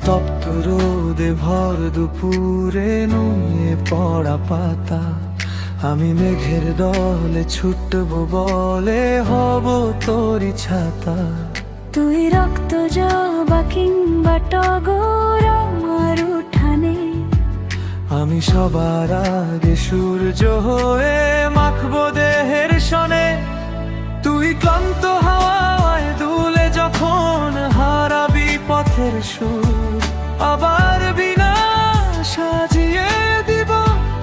তপ্ত রোদে ভর দুপুরে নুয়ে পড়া পাতা, আমি মেঘের দলে ছুটবো বলে হব তোরই ছাতা। তুই রক্ত জবা কিংবা টগর আমার উঠানে, আমি সবার আগে সূর্য হয়ে মাখবো দেহের সনে। তুই ক্লান্ত হাওয়ায় দুলে যখন হারাবি পথের সুর, আবার বিনা সাজিয়ে দিব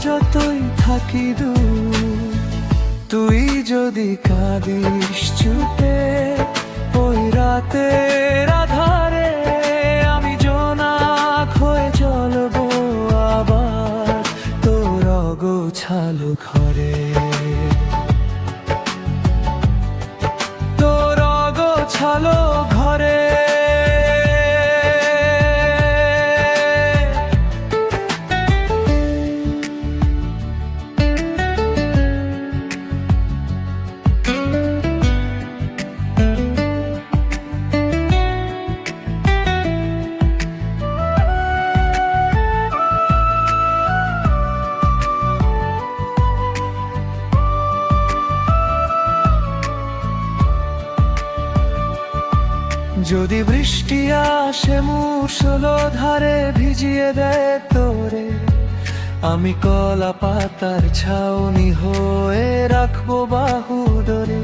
যতই থাকি দূর। তুই যদি কাঁদিস চুপে ওই রাতের আধারে, আমি জোনাক হয়ে জ্বলবো আবার তোর অগোছালো ঘরে। তোর অগোছালো ঘরে। যদি বৃষ্টি আসে মুষলধারে ভিজিয়ে দেয় তোরে, আমি কলা পাতার ছাউনি হয়ে রাখবো বাহু ধরে।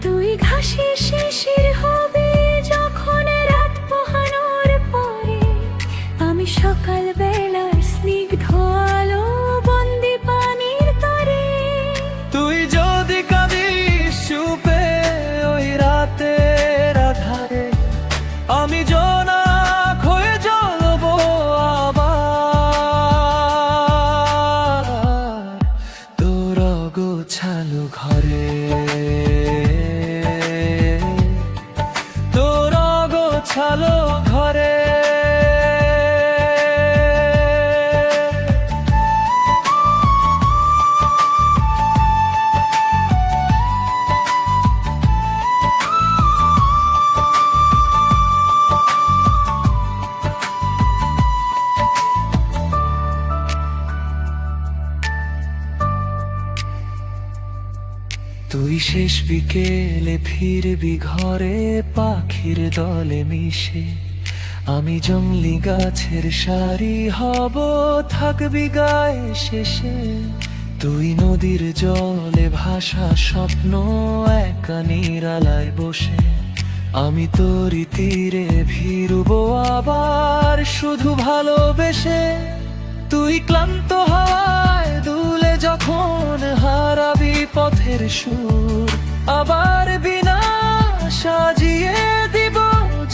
তুই ঘাসে শিশির হবে যখন রাত পোহানোর পরে, আমি সকাল বেলার স্নিগ্ধ আলো বন্দি পানির তরে। তুই যদি কাঁদিস চুপে ওই রাতের আধারে, আমি জোনাক হয়ে জ্বলবো আবার তোর অগোছালো ঘরে। তোর অগোছালো ঘরে। তুই শেষ বিকেলে ফিরবি ঘরে পাখির দলে মিশে, আমি জংলি গাছের সারি হব থাকবি গায়ে শেষে। তুই নদীর জলে ভাসা স্বপ্ন একা নিরালায় বসে, আমি তোরই তীরে ভিড়বো আবার শুধু ভালোবেসে। তুই ক্লান্ত হাওয়ায় দুলে যখন হারাবি পথের সুর, আবার বিনা সাজিয়ে দিব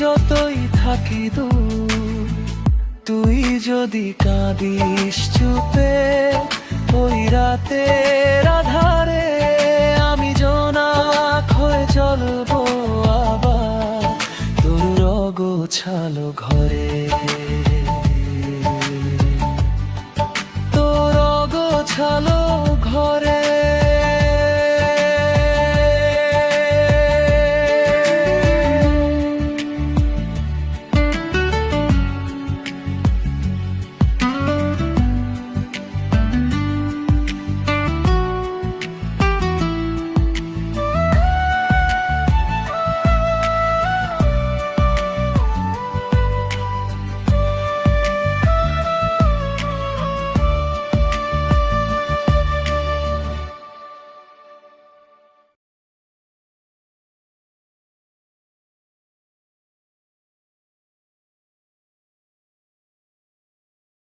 যতই থাকি দূর। তুই যদি কাঁদিস চুপে ওই রাতের আধারে, আমি জোনাক হয়ে জ্বলবো আবার তোর অগোছালো ঘরে।